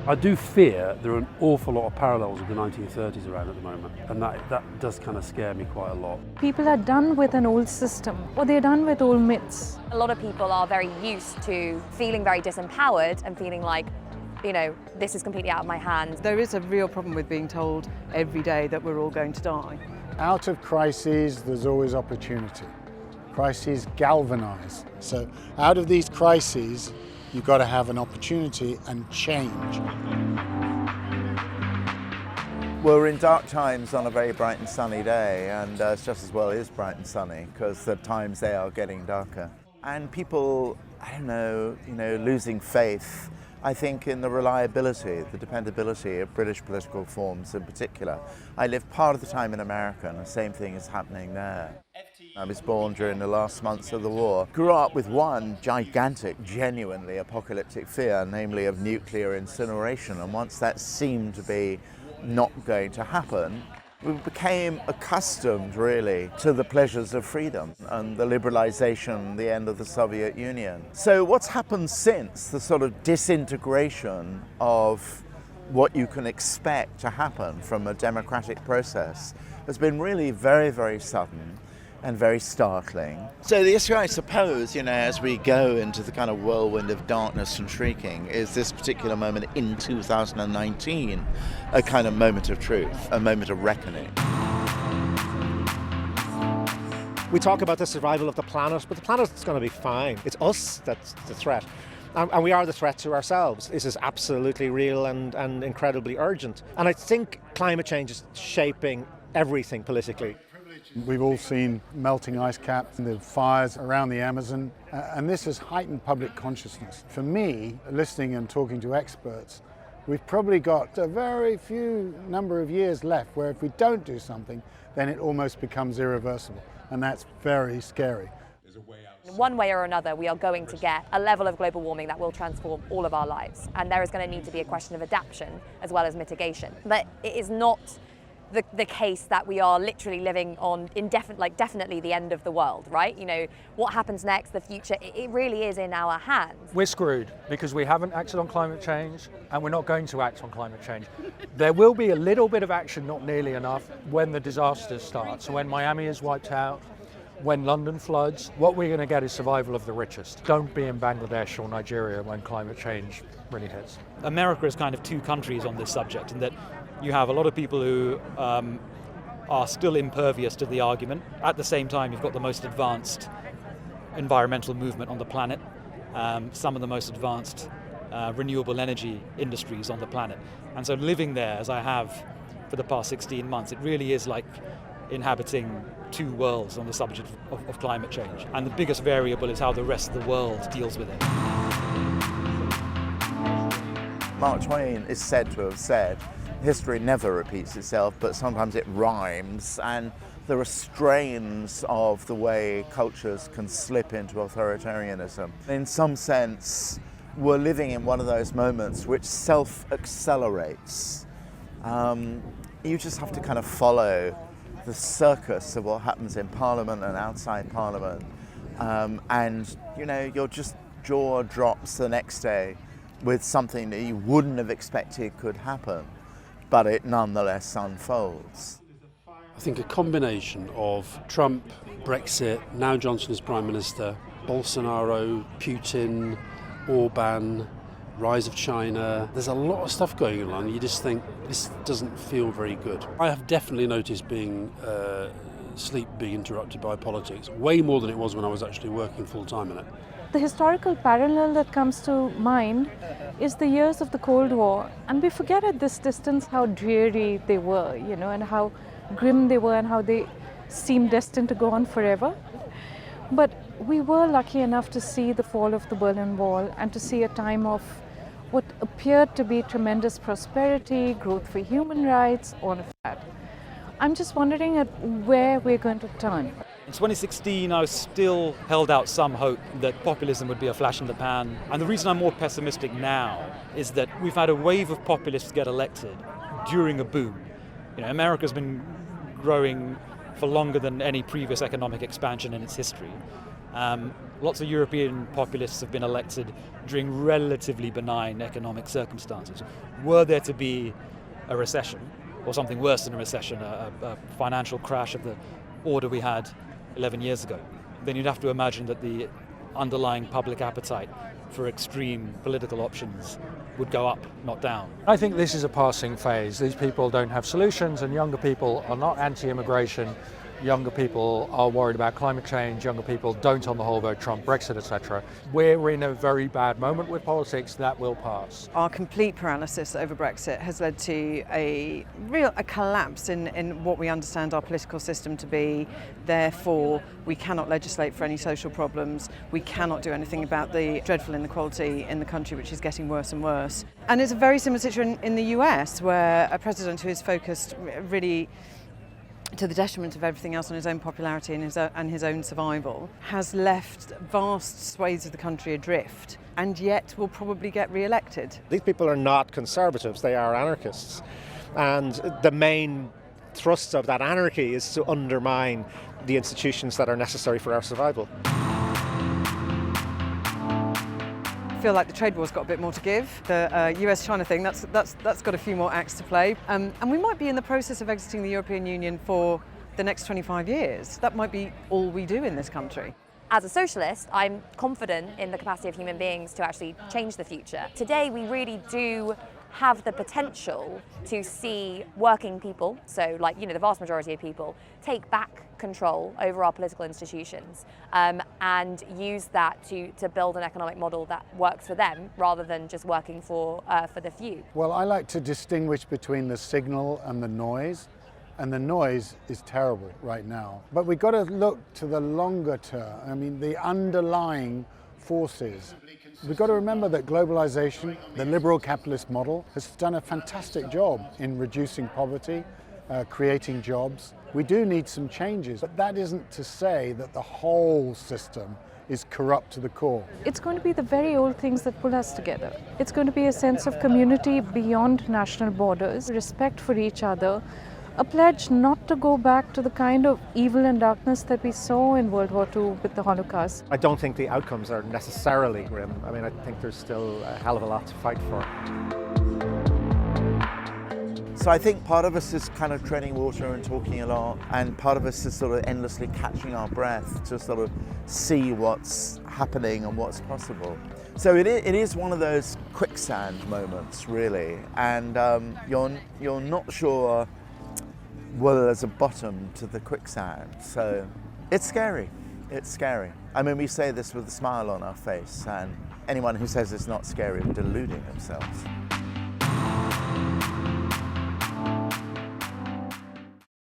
I do fear there are an awful lot of parallels with the 1930s around at the moment, and that does kind of scare me quite a lot. People are done with an old system, or they're done with old myths. A lot of people are very used to feeling very disempowered and feeling like, you know, this is completely out of my hands. There is a real problem with being told every day that we're all going to die. Out of crises, there's always opportunity. Crises galvanise. So out of these crises, you've got to have an opportunity and change. Well, we're in dark times on a very bright and sunny day, and it's just as well it is bright and sunny, because the times they are getting darker. And people, I don't know, losing faith, I think, in the reliability, the dependability of British political forms in particular. I lived part of the time in America, and the same thing is happening there. I was born during the last months of the war. Grew up with one gigantic, genuinely apocalyptic fear, namely of nuclear incineration. And once that seemed to be not going to happen, we became accustomed, really, to the pleasures of freedom and the liberalization, the end of the Soviet Union. So what's happened since, the sort of disintegration of what you can expect to happen from a democratic process, has been really very, very sudden and very startling. So the issue, I suppose, as we go into the kind of whirlwind of darkness and shrieking, is this particular moment in 2019 a kind of moment of truth, a moment of reckoning. We talk about the survival of the planet, but the planet's going to be fine. It's us that's the threat. And we are the threat to ourselves. This is absolutely real and incredibly urgent. And I think climate change is shaping everything politically. We've all seen melting ice caps and the fires around the Amazon, and this has heightened public consciousness. For me, listening and talking to experts, we've probably got a very few number of years left where if we don't do something, then it almost becomes irreversible, and that's very scary. One way or another, we are going to get a level of global warming that will transform all of our lives, and there is going to need to be a question of adaptation as well as mitigation. But it is not the case that we are literally living on definitely the end of the world, right? What happens next, the future, it really is in our hands. We're screwed because we haven't acted on climate change, and we're not going to act on climate change. There will be a little bit of action, not nearly enough, when the disasters start. So when Miami is wiped out, when London floods, what we're going to get is survival of the richest. Don't be in Bangladesh or Nigeria when climate change really hits. America is kind of two countries on this subject, in that you have a lot of people who are still impervious to the argument. At the same time, you've got the most advanced environmental movement on the planet, some of the most advanced renewable energy industries on the planet. And so living there, as I have for the past 16 months, it really is like inhabiting two worlds on the subject of climate change. And the biggest variable is how the rest of the world deals with it. Mark Twain is said to have said, history never repeats itself, but sometimes it rhymes, and there are strains of the way cultures can slip into authoritarianism. In some sense, we're living in one of those moments which self-accelerates. You just have to kind of follow the circus of what happens in Parliament and outside Parliament, and your just jaw drops the next day with something that you wouldn't have expected could happen, but it nonetheless unfolds. I think a combination of Trump, Brexit, now Johnson as Prime Minister, Bolsonaro, Putin, Orban, rise of China. There's a lot of stuff going on. You just think, this doesn't feel very good. I have definitely noticed sleep being interrupted by politics, way more than it was when I was actually working full-time in it. The historical parallel that comes to mind is the years of the Cold War, and we forget at this distance how dreary they were, and how grim they were and how they seemed destined to go on forever. But we were lucky enough to see the fall of the Berlin Wall and to see a time of what appeared to be tremendous prosperity, growth for human rights, all of that. I'm just wondering at where we're going to turn. In 2016, I was still held out some hope that populism would be a flash in the pan. And the reason I'm more pessimistic now is that we've had a wave of populists get elected during a boom. America's been growing for longer than any previous economic expansion in its history. Lots of European populists have been elected during relatively benign economic circumstances. Were there to be a recession, or something worse than a recession, a financial crash of the order we had 11 years ago, then you'd have to imagine that the underlying public appetite for extreme political options would go up, not down. I think this is a passing phase. These people don't have solutions, and younger people are not anti-immigration. Younger people are worried about climate change. Younger people don't, on the whole, vote Trump, Brexit, etc. We're in a very bad moment with politics. That will pass. Our complete paralysis over Brexit has led to a collapse in what we understand our political system to be. Therefore, we cannot legislate for any social problems. We cannot do anything about the dreadful inequality in the country, which is getting worse and worse. And it's a very similar situation in the US, where a president who is focused really to the detriment of everything else on his own popularity and his own survival, has left vast swathes of the country adrift, and yet will probably get re-elected. These people are not conservatives, they are anarchists. And the main thrust of that anarchy is to undermine the institutions that are necessary for our survival. I feel like the trade war's got a bit more to give. The US-China thing, that's got a few more acts to play. And we might be in the process of exiting the European Union for the next 25 years. That might be all we do in this country. As a socialist, I'm confident in the capacity of human beings to actually change the future. Today, we really do have the potential to see working people, so like, the vast majority of people, take back control over our political institutions and use that to build an economic model that works for them rather than just working for the few. Well, I like to distinguish between the signal and the noise. And the noise is terrible right now. But we've got to look to the longer term. I mean, the underlying forces. We've got to remember that globalization, the liberal capitalist model, has done a fantastic job in reducing poverty, creating jobs. We do need some changes, but that isn't to say that the whole system is corrupt to the core. It's going to be the very old things that pull us together. It's going to be a sense of community beyond national borders, respect for each other, a pledge not to go back to the kind of evil and darkness that we saw in World War II with the Holocaust. I don't think the outcomes are necessarily grim. I mean, I think there's still a hell of a lot to fight for. So I think part of us is kind of treading water and talking a lot, and part of us is sort of endlessly catching our breath to sort of see what's happening and what's possible. So it is one of those quicksand moments, really, and you're not sure whether there's a bottom to the quicksand. So it's scary. It's scary. I mean, we say this with a smile on our face, and anyone who says it's not scary are deluding themselves.